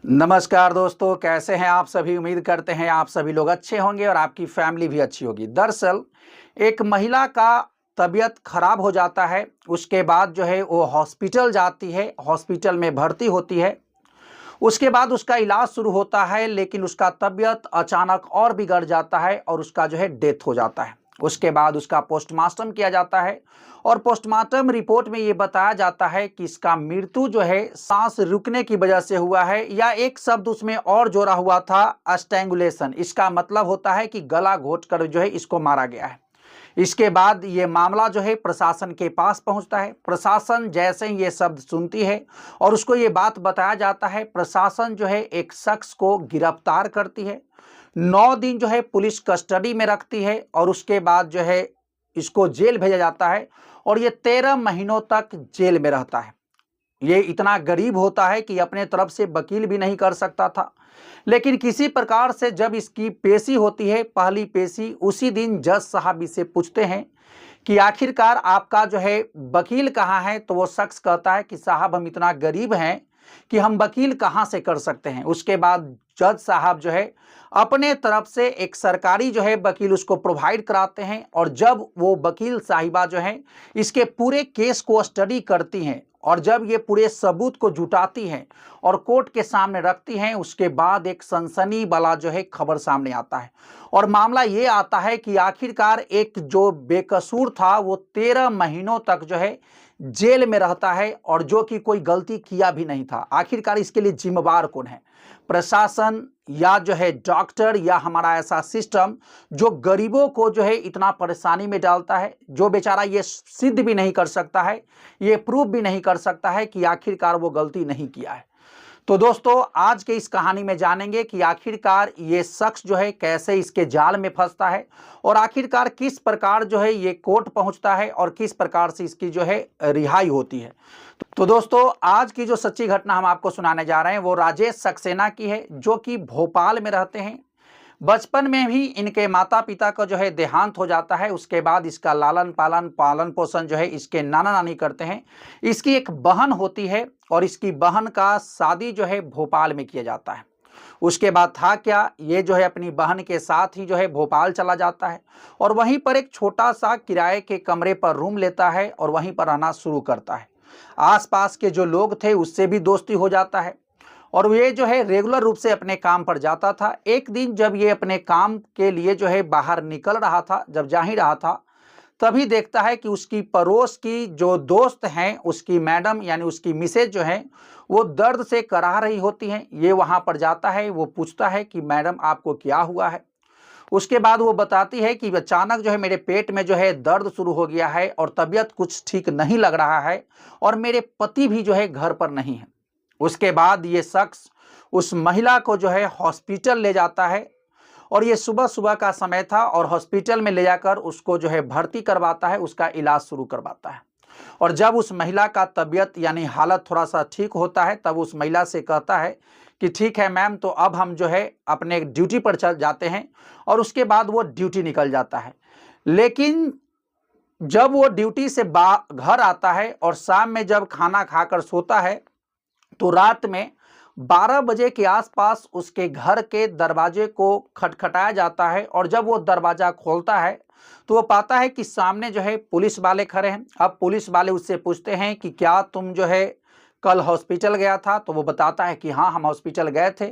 नमस्कार दोस्तों, कैसे हैं आप सभी। उम्मीद करते हैं आप सभी लोग अच्छे होंगे और आपकी फैमिली भी अच्छी होगी। दरअसल एक महिला का तबीयत खराब हो जाता है, उसके बाद जो है वो हॉस्पिटल जाती है, हॉस्पिटल में भर्ती होती है। उसके बाद उसका इलाज शुरू होता है, लेकिन उसका तबीयत अचानक और बिगड़ जाता है और उसका जो है डेथ हो जाता है। उसके बाद उसका पोस्टमार्टम किया जाता है और पोस्टमार्टम रिपोर्ट में ये बताया जाता है कि इसका मृत्यु जो है सांस रुकने की वजह से हुआ है, या एक शब्द उसमें और जोड़ा हुआ था, स्ट्रैंगुलेशन। इसका मतलब होता है कि गला घोंटकर जो है इसको मारा गया है। इसके बाद ये मामला जो है प्रशासन के पास पहुंचता है। प्रशासन जैसे ही ये शब्द सुनती है और उसको ये बात बताया जाता है, प्रशासन जो है एक शख्स को गिरफ्तार करती है। 9 दिन जो है पुलिस कस्टडी में रखती है और उसके बाद जो है इसको जेल भेजा जाता है और ये 13 महीनों तक जेल में रहता है। ये इतना गरीब होता है कि अपने तरफ से वकील भी नहीं कर सकता था, लेकिन किसी प्रकार से जब इसकी पेशी होती है, पहली पेशी, उसी दिन जज साहब इसे पूछते हैं कि आखिरकार आपका जो है वकील कहाँ है। तो वो शख्स कहता है कि साहब हम इतना गरीब हैं कि हम वकील कहाँ से कर सकते हैं। उसके बाद जज साहब जो है अपने तरफ से एक सरकारी जो है वकील उसको प्रोवाइड कराते हैं, और जब वो वकील साहिबा जो है इसके पूरे केस को स्टडी करती हैं और जब ये पूरे सबूत को जुटाती हैं और कोर्ट के सामने रखती हैं, उसके बाद एक सनसनी वाला जो है खबर सामने आता है। और मामला ये आता है कि आखिरकार एक जो बेकसूर था वो 13 महीनों तक जो है जेल में रहता है, और जो कि कोई गलती किया भी नहीं था। आखिरकार इसके लिए जिम्मेवार कौन है? प्रशासन, या जो है डॉक्टर, या हमारा ऐसा सिस्टम जो गरीबों को जो है इतना परेशानी में डालता है, जो बेचारा ये सिद्ध भी नहीं कर सकता है, ये प्रूव भी नहीं कर सकता है कि आखिरकार वो गलती नहीं किया है। तो दोस्तों, आज के इस कहानी में जानेंगे कि आखिरकार ये शख्स जो है कैसे इसके जाल में फंसता है और आखिरकार किस प्रकार जो है ये कोर्ट पहुंचता है और किस प्रकार से इसकी जो है रिहाई होती है। तो दोस्तों, आज की जो सच्ची घटना हम आपको सुनाने जा रहे हैं वो राजेश सक्सेना की है, जो कि भोपाल में रहते हैं। बचपन में ही इनके माता पिता का जो है देहांत हो जाता है। उसके बाद इसका लालन पालन पालन पोषण जो है इसके नाना नानी करते हैं। इसकी एक बहन होती है और इसकी बहन का शादी जो है भोपाल में किया जाता है। उसके बाद था क्या, ये जो है अपनी बहन के साथ ही जो है भोपाल चला जाता है और वहीं पर एक छोटा सा किराए के कमरे पर रूम लेता है और वहीं पर रहना शुरू करता है। आसपास के जो लोग थे उससे भी दोस्ती हो जाता है और ये जो है रेगुलर रूप से अपने काम पर जाता था। एक दिन जब ये अपने काम के लिए जो है बाहर निकल रहा था, जब जा ही रहा था, तभी देखता है कि उसकी पड़ोस की जो दोस्त हैं, उसकी मैडम यानी उसकी मिसेज जो है वो दर्द से कराह रही होती हैं। ये वहाँ पर जाता है, वो पूछता है कि मैडम आपको क्या हुआ है। उसके बाद वो बताती है कि अचानक जो है मेरे पेट में जो है दर्द शुरू हो गया है और तबीयत कुछ ठीक नहीं लग रहा है और मेरे पति भी जो है घर पर नहीं है। उसके बाद ये शख्स उस महिला को जो है हॉस्पिटल ले जाता है और ये सुबह सुबह का समय था और हॉस्पिटल में ले जाकर उसको जो है भर्ती करवाता है, उसका इलाज शुरू करवाता है। और जब उस महिला का तबीयत यानी हालत थोड़ा सा ठीक होता है, तब उस महिला से कहता है कि ठीक है मैम, तो अब हम जो है अपने ड्यूटी पर चल जाते हैं। और उसके बाद वो ड्यूटी निकल जाता है। लेकिन जब वो ड्यूटी से घर आता है और शाम में जब खाना खाकर सोता है, तो रात में 12 बजे के आसपास उसके घर के दरवाजे को खटखटाया जाता है और जब वो दरवाजा खोलता है तो वो पाता है कि सामने जो है पुलिस वाले खड़े हैं। अब पुलिस वाले उससे पूछते हैं कि क्या तुम जो है कल हॉस्पिटल गया था? तो वो बताता है कि हाँ, हम हॉस्पिटल गए थे।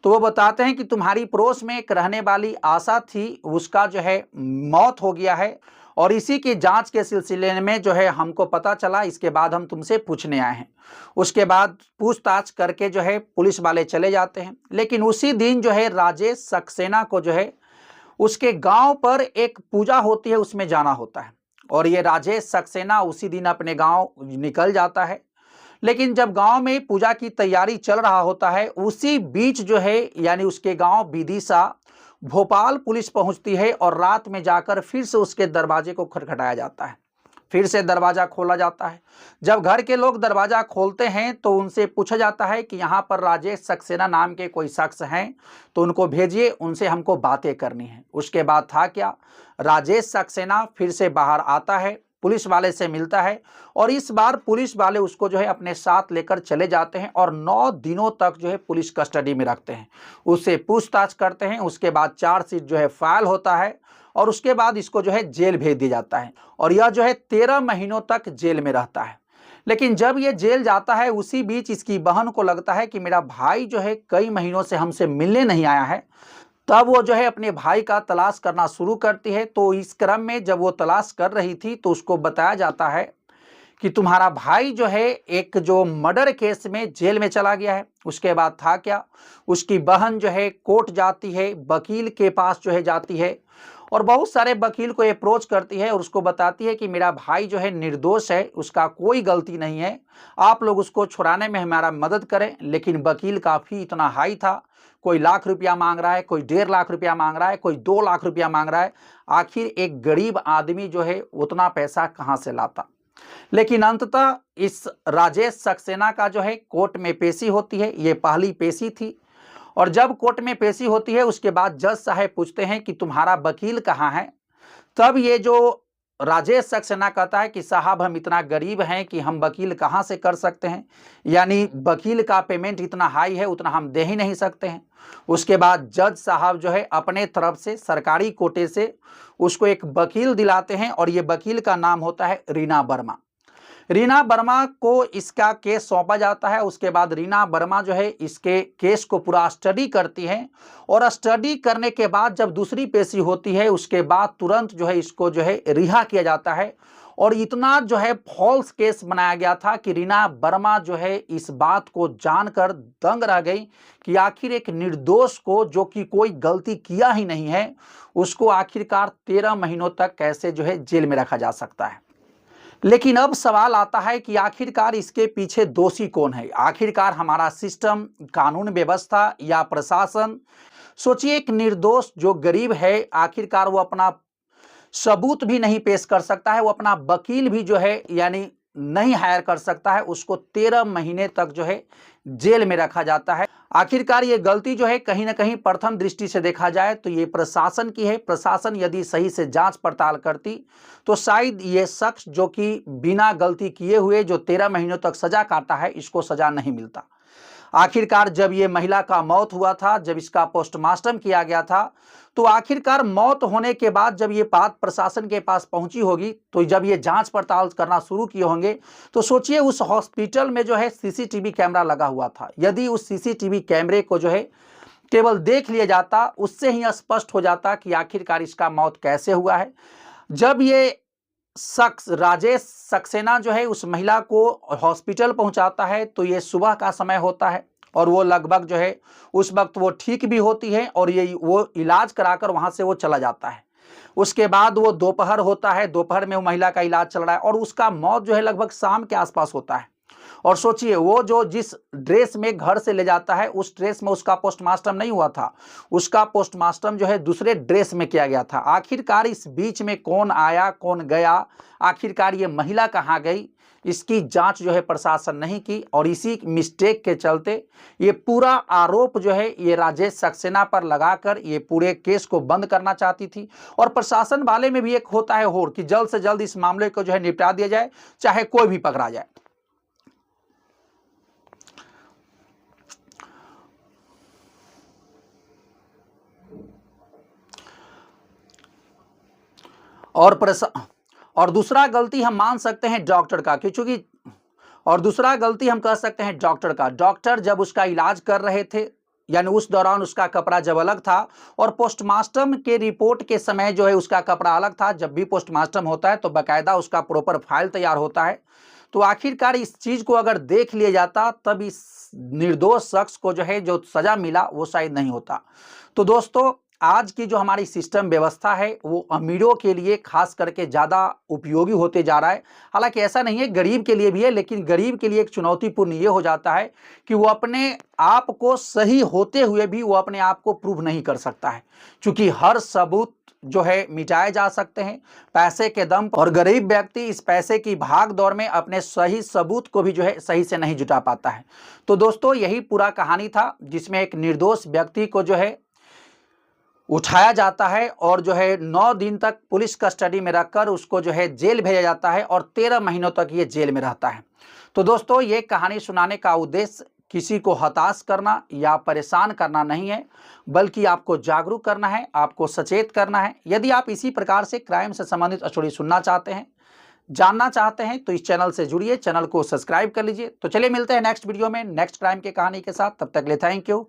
तो वो बताते हैं कि तुम्हारी पड़ोस में एक रहने वाली आशा थी, उसका जो है मौत हो गया है और इसी की जांच के सिलसिले में जो है हमको पता चला, इसके बाद हम तुमसे पूछने आए हैं। उसके बाद पूछताछ करके जो है पुलिस वाले चले जाते हैं। लेकिन उसी दिन जो है राजेश सक्सेना को जो है उसके गांव पर एक पूजा होती है, उसमें जाना होता है और ये राजेश सक्सेना उसी दिन अपने गांव निकल जाता है। लेकिन जब गांव में पूजा की तैयारी चल रहा होता है, उसी बीच जो है यानी उसके गांव विदिशा भोपाल पुलिस पहुंचती है और रात में जाकर फिर से उसके दरवाजे को खटखटाया जाता है। फिर से दरवाजा खोला जाता है। जब घर के लोग दरवाजा खोलते हैं तो उनसे पूछा जाता है कि यहाँ पर राजेश सक्सेना नाम के कोई शख्स हैं तो उनको भेजिए, उनसे हमको बातें करनी है। उसके बाद था क्या, राजेश सक्सेना फिर से बाहर आता है, पुलिस वाले से मिलता है और इस बार पुलिस वाले उसको जो है अपने साथ लेकर चले जाते हैं और 9 दिनों तक जो है पुलिस कस्टडी में रखते हैं, उससे पूछताछ करते हैं। उसके बाद चार्जशीट जो है फाइल होता है और उसके बाद इसको जो है जेल भेज दिया जाता है और यह जो है 13 महीनों तक जेल में रहता है। लेकिन जब ये जेल जाता है उसी बीच इसकी बहन को लगता है कि मेरा भाई जो है कई महीनों से हमसे मिलने नहीं आया है, तब वो जो है अपने भाई का तलाश करना शुरू करती है। तो इस क्रम में जब वो तलाश कर रही थी तो उसको बताया जाता है कि तुम्हारा भाई जो है एक जो मर्डर केस में जेल में चला गया है। उसके बाद था क्या, उसकी बहन जो है कोर्ट जाती है, वकील के पास जो है जाती है और बहुत सारे वकील को अप्रोच करती है और उसको बताती है कि मेरा भाई जो है निर्दोष है, उसका कोई गलती नहीं है, आप लोग उसको छुड़ाने में हमारा मदद करें। लेकिन वकील का फी इतना हाई था, कोई लाख रुपया मांग रहा है, कोई 1.5 लाख रुपया मांग रहा है, कोई 2 लाख रुपया मांग रहा है। आखिर एक गरीब आदमी जो है उतना पैसा कहाँ से लाता। लेकिन अंततः इस राजेश सक्सेना का जो है कोर्ट में पेशी होती है, ये पहली पेशी थी। और जब कोर्ट में पेशी होती है उसके बाद जज साहब पूछते हैं कि तुम्हारा वकील कहाँ है। तब ये जो राजेश सक्सेना कहता है कि साहब हम इतना गरीब हैं कि हम वकील कहाँ से कर सकते हैं, यानी वकील का पेमेंट इतना हाई है उतना हम दे ही नहीं सकते हैं। उसके बाद जज साहब जो है अपने तरफ से सरकारी कोटे से उसको एक वकील दिलाते हैं और ये वकील का नाम होता है रीना वर्मा। रीना वर्मा को इसका केस सौंपा जाता है। उसके बाद रीना वर्मा जो है इसके केस को पूरा स्टडी करती है और स्टडी करने के बाद जब दूसरी पेशी होती है उसके बाद तुरंत जो है इसको जो है रिहा किया जाता है। और इतना जो है फॉल्स केस बनाया गया था कि रीना वर्मा जो है इस बात को जानकर दंग रह गई कि आखिर एक निर्दोष को, जो कि कोई गलती किया ही नहीं है, उसको आखिरकार 13 महीनों तक कैसे जो है जेल में रखा जा सकता है। लेकिन अब सवाल आता है कि आखिरकार इसके पीछे दोषी कौन है। आखिरकार हमारा सिस्टम, कानून व्यवस्था या प्रशासन। सोचिए एक निर्दोष जो गरीब है, आखिरकार वो अपना सबूत भी नहीं पेश कर सकता है, वो अपना वकील भी जो है यानी नहीं हायर कर सकता है, उसको 13 महीने तक जो है जेल में रखा जाता है। आखिरकार ये गलती जो है कहीं ना कहीं प्रथम दृष्टि से देखा जाए तो ये प्रशासन की है। प्रशासन यदि सही से जांच पड़ताल करती तो शायद ये शख्स जो कि बिना गलती किए हुए जो 13 महीनों तक सजा काटा है, इसको सजा नहीं मिलता। आखिरकार जब ये महिला का मौत हुआ था, जब इसका पोस्टमार्टम किया गया था, तो आखिरकार मौत होने के बाद जब ये बात प्रशासन के पास पहुंची होगी, तो जब ये जांच पड़ताल करना शुरू किए होंगे, तो सोचिए उस हॉस्पिटल में जो है सीसीटीवी कैमरा लगा हुआ था। यदि उस सीसीटीवी कैमरे को जो है केवल देख लिया जाता, उससे ही स्पष्ट हो जाता कि आखिरकार इसका मौत कैसे हुआ है। जब ये शख्स राजेश सक्सेना जो है उस महिला को हॉस्पिटल पहुंचाता है तो ये सुबह का समय होता है और वो लगभग जो है उस वक्त वो ठीक भी होती है और ये वो इलाज कराकर वहां से वो चला जाता है। उसके बाद वो दोपहर होता है, दोपहर में वो महिला का इलाज चल रहा है और उसका मौत जो है लगभग शाम के आसपास होता है। और सोचिए वो जो जिस ड्रेस में घर से ले जाता है उस ड्रेस में उसका पोस्टमार्टम नहीं हुआ था, उसका पोस्टमार्टम जो है दूसरे ड्रेस में किया गया था। आखिरकार इस बीच में कौन आया कौन गया, आखिरकार ये महिला कहाँ गई, इसकी जांच जो है प्रशासन नहीं की और इसी मिस्टेक के चलते ये पूरा आरोप जो है ये राजेश सक्सेना पर लगाकर ये पूरे केस को बंद करना चाहती थी। और प्रशासन वाले में भी एक होता है होड़ कि जल्द से जल्द इस मामले को जो है निपटा दिया जाए, चाहे कोई भी पकड़ा जाए। और दूसरा गलती हम मान सकते हैं डॉक्टर का, क्योंकि और दूसरा गलती हम कह सकते हैं डॉक्टर का। डॉक्टर जब उसका इलाज कर रहे थे, यानी उस दौरान उसका कपड़ा जब अलग था और पोस्टमार्टम के रिपोर्ट के समय जो है उसका कपड़ा अलग था। जब भी पोस्टमार्टम होता है तो बाकायदा उसका प्रॉपर फाइल तैयार होता है। तो आखिरकार इस चीज को अगर देख लिया जाता तब इस निर्दोष शख्स को जो है जो सजा मिला वो शायद नहीं होता। तो दोस्तों आज की जो हमारी सिस्टम व्यवस्था है वो अमीरों के लिए खास करके ज़्यादा उपयोगी होते जा रहा है। हालांकि ऐसा नहीं है, गरीब के लिए भी है, लेकिन गरीब के लिए एक चुनौतीपूर्ण ये हो जाता है कि वो अपने आप को सही होते हुए भी वो अपने आप को प्रूव नहीं कर सकता है, क्योंकि हर सबूत जो है मिटाए जा सकते हैं पैसे के दम पर। और गरीब व्यक्ति इस पैसे की भाग दौड़ में अपने सही सबूत को भी जो है सही से नहीं जुटा पाता है। तो दोस्तों यही पूरा कहानी था जिसमें एक निर्दोष व्यक्ति को जो है उठाया जाता है और जो है 9 दिन तक पुलिस कस्टडी में रखकर उसको जो है जेल भेजा जाता है और 13 महीनों तक ये जेल में रहता है। तो दोस्तों, ये कहानी सुनाने का उद्देश्य किसी को हताश करना या परेशान करना नहीं है, बल्कि आपको जागरूक करना है, आपको सचेत करना है। यदि आप इसी प्रकार से क्राइम से संबंधित स्टोरी सुनना चाहते हैं, जानना चाहते हैं, तो इस चैनल से जुड़िए, चैनल को सब्सक्राइब कर लीजिए। तो चलिए मिलते हैं नेक्स्ट वीडियो में नेक्स्ट क्राइम के कहानी के साथ। तब तक के लिए थैंक यू।